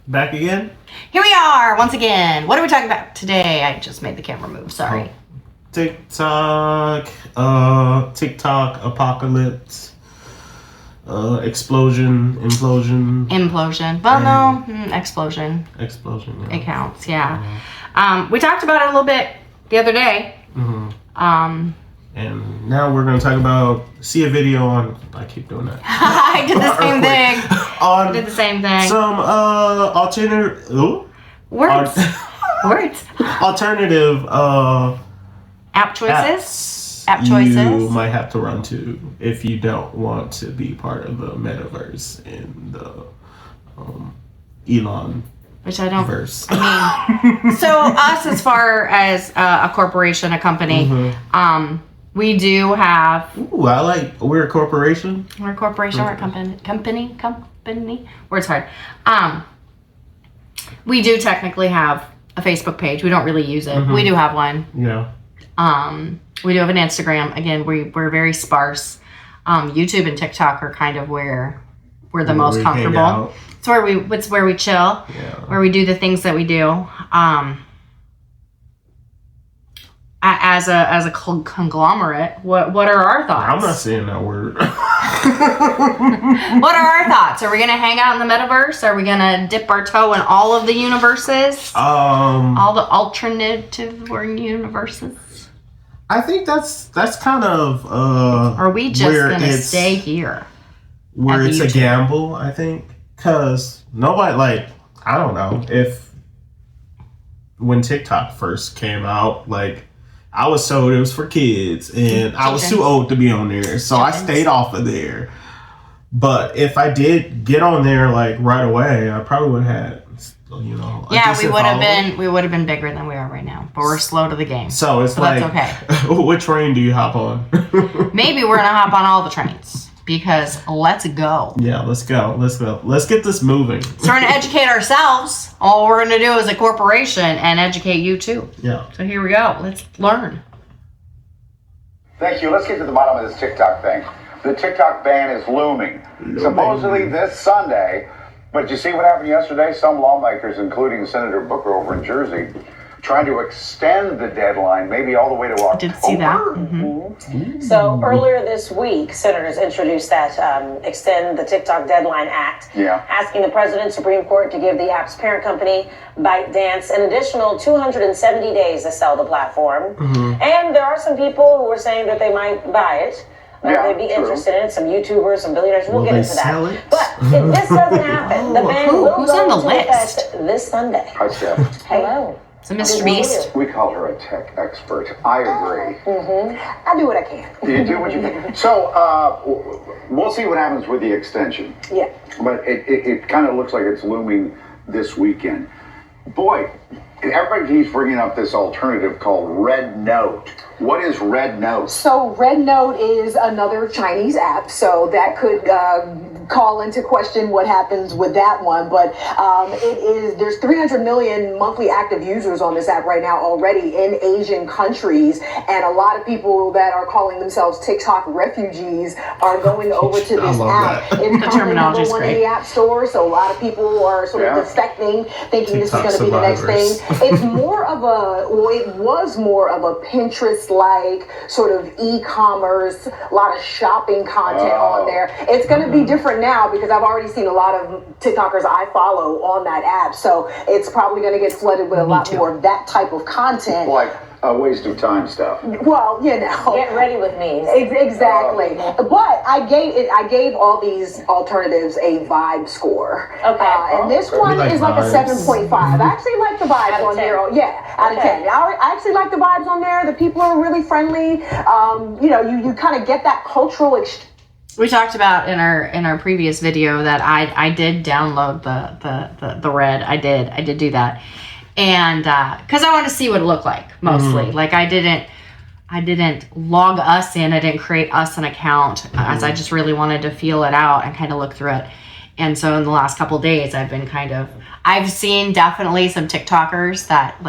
Back again? Here we are, once again. What are we talking about today? I just made the camera move, sorry. TikTok apocalypse, explosion, implosion. Implosion. Well, no, explosion. Explosion, yeah. It counts, yeah. We talked about it a little bit the other day. Mm-hmm. And now we're going to talk about, see a video on, I keep doing that. I did the same thing. I did the same thing. Some alternative, Words. alternative app choices. App choices you might have to run to if you don't want to be part of the metaverse in the Elon. Which I don't. Verse. I mean, so us as far as a corporation, a company, we do have. Ooh, we're a corporation. We're a corporation. We're a company. Word's hard. We do technically have a Facebook page. We don't really use it. We do have one. Yeah. We do have an Instagram. Again, we're very sparse. YouTube and TikTok are kind of where we're the most comfortable. It's where we chill. Yeah. Where we do the things that we do. As a conglomerate, what are our thoughts? I'm not saying that word. What are our thoughts? Are we gonna hang out in the metaverse? Are we gonna dip our toe in all of the universes? All the alternative universes? I think that's kind of are we just gonna stay here? Where it's a gamble, I think. Because nobody, I don't know, if when TikTok first came out, I was told it was for kids, and I was too old to be on there, so I stayed off of there. But if I did get on there right away, I probably would have had, yeah, we would have been bigger than we are right now. But we're slow to the game, so it's that's okay. What train do you hop on? Maybe we're gonna hop on all the trains because let's go. Yeah, let's go. Let's get this moving. So we're gonna educate ourselves. All we're gonna do as a corporation and educate you too. Yeah. So here we go. Let's learn. Thank you. Let's get to the bottom of this TikTok thing. The TikTok ban is looming. Supposedly this Sunday. But you see what happened yesterday? Some lawmakers, including Senator Booker over in Jersey, trying to extend the deadline, maybe all the way to October. I did see that. So earlier this week, senators introduced that Extend the TikTok Deadline Act, asking the President Supreme Court to give the app's parent company, ByteDance, an additional 270 days to sell the platform. And there are some people who are saying that they might buy it. They'd be interested in it. Some YouTubers, some billionaires. We'll get into that. But if this doesn't happen, the ban will go into effect this Sunday. Hi, Steph. Hello. It's a Mr. Beast. We call her a tech expert. I agree. I do what I can. You do what you can. So we'll see what happens with the extension. Yeah. But it kind of looks like it's looming this weekend. Boy, everybody keeps bringing up this alternative called Rednote. What is Rednote? So Rednote is another Chinese app, so that could call into question what happens with that one. But there's 300 million monthly active users on this app right now already in Asian countries, and a lot of people that are calling themselves TikTok refugees are going over to this app. It's currently number one in the app store, so a lot of people are sort of defecting, thinking this is going to be the next thing. It's more of it was more of a Pinterest-like sort of e-commerce, a lot of shopping content on there. It's going to be different now because I've already seen a lot of TikTokers I follow on that app, so it's probably going to get flooded with a lot more of that type of content. Like a waste of time stuff. Well, Get ready with me. Exactly. But I gave all these alternatives a vibe score. Okay. And this one is like a 7.5. I actually like the vibes on there. Out of 10. I actually like the vibes on there. The people are really friendly. You kind of get that cultural exchange. We talked about in our previous video that I did download the Red. I did do that. And because I wanted to see what it looked like mostly. I didn't log us in. I didn't create us an account as I just really wanted to feel it out and kind of look through it. And so in the last couple of days, I've seen definitely some TikTokers that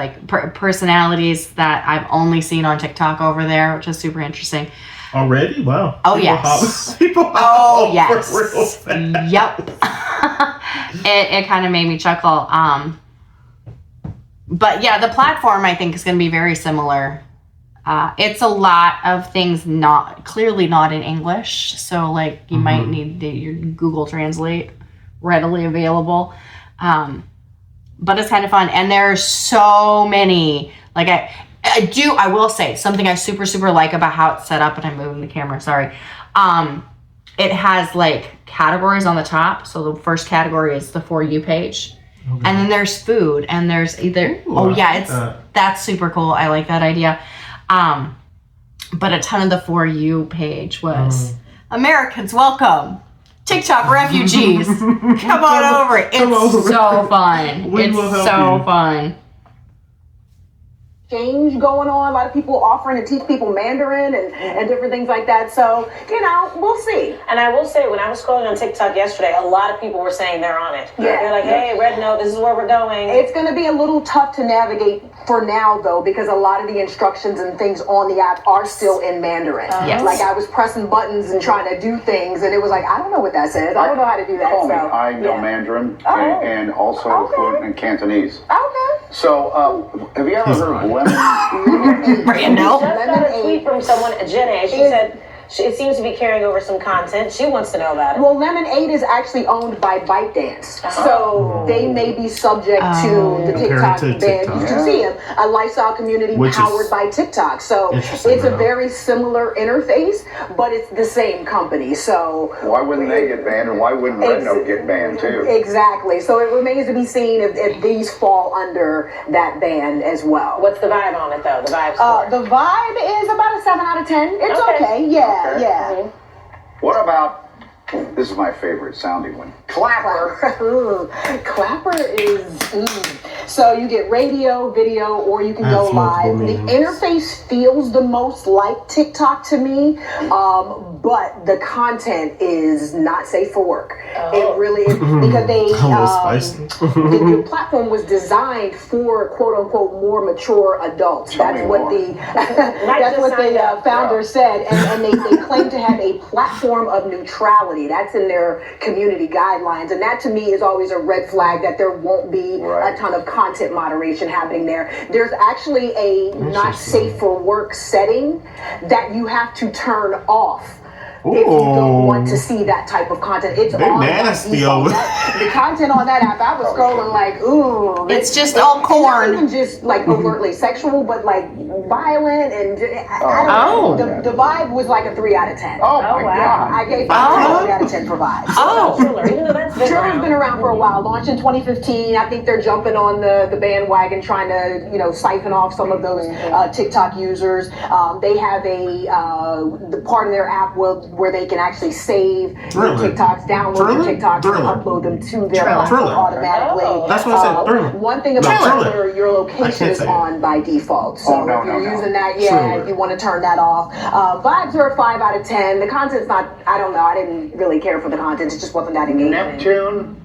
personalities that I've only seen on TikTok over there, which is super interesting. Already? Wow. Oh, yes. People yes. Yep. it kind of made me chuckle. But yeah, the platform I think is going to be very similar. It's a lot of things clearly not in English, so like you might need your Google Translate readily available. But it's kind of fun, and there's so many. Like I will say something I super like about how it's set up, and I'm moving the camera. Sorry. It has like categories on the top. So the first category is the For You page. Okay. And then there's food, and there's either that's super cool. I like that idea. But a ton of the For You page was Americans welcome, TikTok refugees, come on over. It's so fun. It's so fun. Change going on, a lot of people offering to teach people Mandarin and different things like that. So, we'll see. And I will say, when I was scrolling on TikTok yesterday, a lot of people were saying they're on it. Yeah. They're like, hey, Rednote, this is where we're going. It's going to be a little tough to navigate for now, though, because a lot of the instructions and things on the app are still in Mandarin. Yes. Like, I was pressing buttons and trying to do things, and it was like, I don't know what that says. I don't know how to do that. So, I know Mandarin and also fluent in Cantonese. Okay. So, have you ever heard of lemon? Brando. Just got a tweet from someone, Jenny. She said it seems to be carrying over some content. She wants to know about it. Well, Lemonade is actually owned by ByteDance, so they may be subject to the TikTok ban. You can see them, a lifestyle community powered by TikTok. So it's a very similar interface, but it's the same company. So why wouldn't they get banned, and why wouldn't Rednote get banned too? Exactly. So it remains to be seen if these fall under that ban as well. What's the vibe on it though? The vibe score? The vibe is about a 7 out of 10. It's okay. Yeah. Okay. Yeah. Mm-hmm. What about, this is my favorite sounding one, Clapper? Clapper is, so you get radio, video, or you can go live. The interface feels the most like TikTok to me, but the content is not safe for work. It really is, because the platform was designed for quote unquote more mature adults. That's what the founder said, and they claim to have a platform of neutrality. That's in their community guidelines, and that to me is always a red flag that there won't be a ton of content moderation happening there. There's actually a not safe for work setting that you have to turn off. If you don't want to see that type of content, it's all nasty. The content on that app, I was scrolling like, ooh, it's just all corn. Not even just like overtly sexual, but like violent and I don't know. The vibe was like a 3 out of 10. Oh my God! I gave 3 out of 10 for vibes. Triller's been around for a while. Launched in 2015. I think they're jumping on the bandwagon, trying to siphon off some of those TikTok users. They have the part of their app where they can actually save your TikToks, download your TikToks, and upload them to their platform automatically. That's what I said. One thing about Thriller, your location is on by default. So if you're using that, you want to turn that off. Vibes are a 5 out of 10. The content's not, I don't know, I didn't really care for the content. It just wasn't that engaging.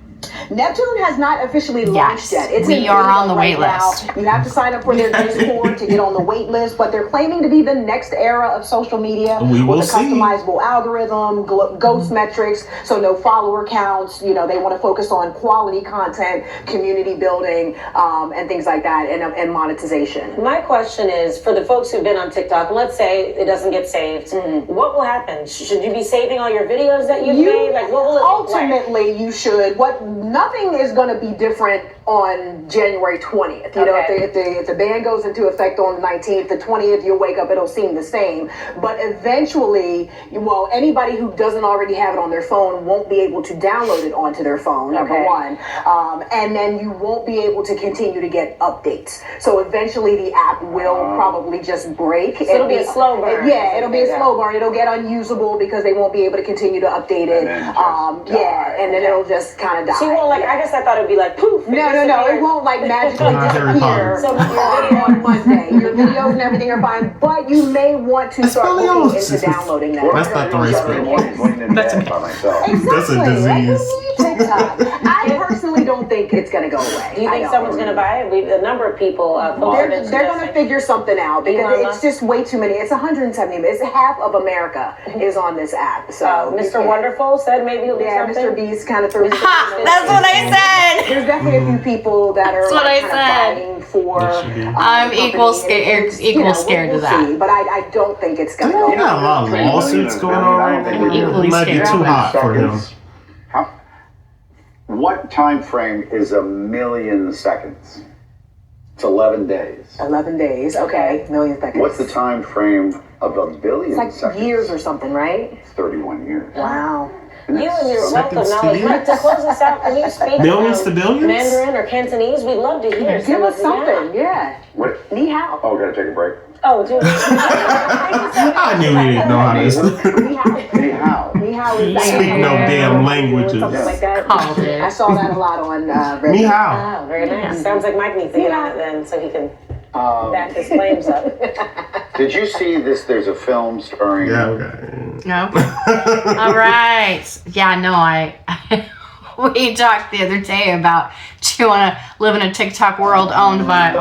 Neptune has not officially launched yet. We are on the wait list. You have to sign up for their Discord to get on the wait list, but they're claiming to be the next era of social media with a customizable algorithm, ghost metrics, so no follower counts. They want to focus on quality content, community building, and things like that, and monetization. My question is, for the folks who've been on TikTok, let's say it doesn't get saved, what will happen? Should you be saving all your videos that you've made? Like, what will it look like? Ultimately, you should. Nothing is going to be different on January 20th. If the ban goes into effect on the 19th, the 20th, you'll wake up, it'll seem the same. But eventually, anybody who doesn't already have it on their phone won't be able to download it onto their phone, number one. And then you won't be able to continue to get updates. So eventually the app will probably just break. So it'll be a slow burn. Yeah, it'll be a slow burn. It'll get unusable because they won't be able to continue to update it. And then it'll just kind of die. So I guess I thought it'd be like poof. No, it won't like magically disappear. So on Monday, your videos and everything are fine, but you may want to start looking into downloading that. That's not the right spell. That's by myself. Exactly. That's a disease. TikTok. I personally don't think it's going to go away. Do you think someone's going to buy it? A number of people. They're going to figure something out because it's just way too many. It's 170. It's half of America is on this app. So Mr. Wonderful said maybe he'll do something. Mr. Beast kind of threw. That's what I said. There's definitely a few people that are kind of fighting for. I'm equal scared to that. See, but I don't think it's going to go. You got a lot of lawsuits going on right now. It might be too hot for him. What time frame is 1,000,000 seconds? It's 11 days. 11 days, okay. 1,000,000 seconds. What's the time frame of 1,000,000,000 seconds? It's like years or something, right? 31 years. Wow. You and your wealth of knowledge. Rick, to close us out, can you speak millions to billions? Mandarin or Cantonese? We'd love to hear. Give us something, yeah. What? Ni hao. Oh, gotta take a break. Oh, dude. I knew he didn't know how to Ni hao. Ni hao. Ni hao is speak no damn languages. Something like that. Called it. I saw that a lot on Rednote. Ni hao. Oh, very nice. Sounds like Mike needs to get on it then so he can back his claims up. Did you see this? There's a film starring. Yeah, okay. No. All right. Yeah, no, we talked the other day about, do you want to live in a TikTok world owned by,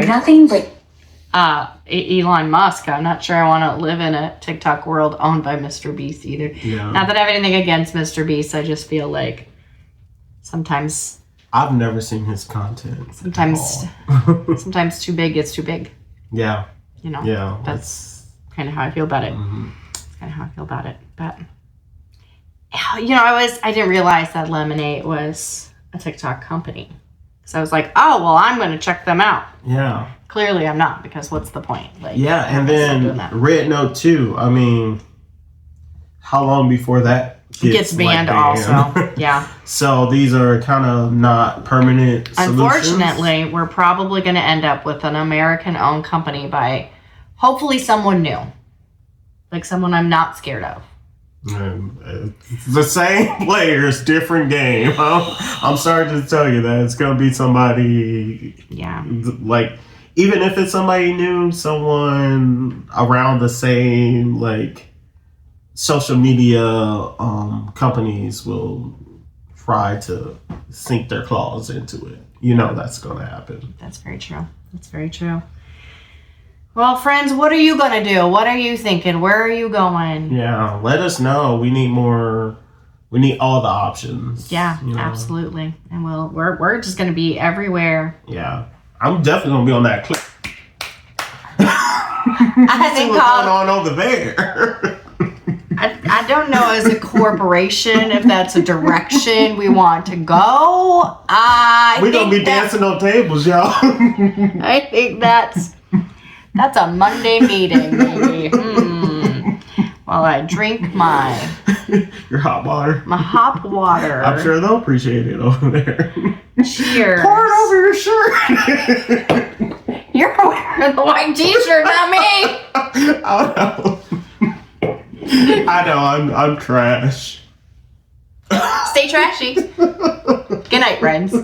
nothing but Elon Musk. I'm not sure I want to live in a TikTok world owned by Mr. Beast either. Yeah. Not that I have anything against Mr. Beast. I just feel like sometimes I've never seen his content. sometimes too big is too big. Yeah. You know. Yeah. That's kind of how I feel about it. Mm-hmm. That's kind of how I feel about it. But you know, I didn't realize that Lemonade was a TikTok company. So I was like, oh well, I'm going to check them out. Yeah. Clearly, I'm not, because what's the point? Like, yeah, and then Rednote too. I mean, how long before that gets banned? Also, yeah. So these are kind of not permanent solutions. Unfortunately, we're probably going to end up with an American-owned company by hopefully someone new, like someone I'm not scared of. The same players, different game. I'm sorry to tell you that it's going to be somebody. Yeah. Like, even if it's somebody new, someone around the same like social media companies will try to sink their claws into it. You know that's going to happen. That's very true. That's very true. Well, friends, what are you going to do? What are you thinking? Where are you going? Yeah, let us know. We need more. We need all the options. Yeah, you know? Absolutely. And we're just going to be everywhere. Yeah. I'm definitely going to be on that clip. I think what's going on over there. I don't know as a corporation if that's a direction we want to go. We're going to be dancing on tables, y'all. I think that's a Monday meeting, maybe. While I drink my hot water. My hot water. I'm sure they'll appreciate it over there. Cheers. Pour it over your shirt. You're wearing the white t-shirt, not me. I know. I'm trash. Stay trashy. Good night, friends.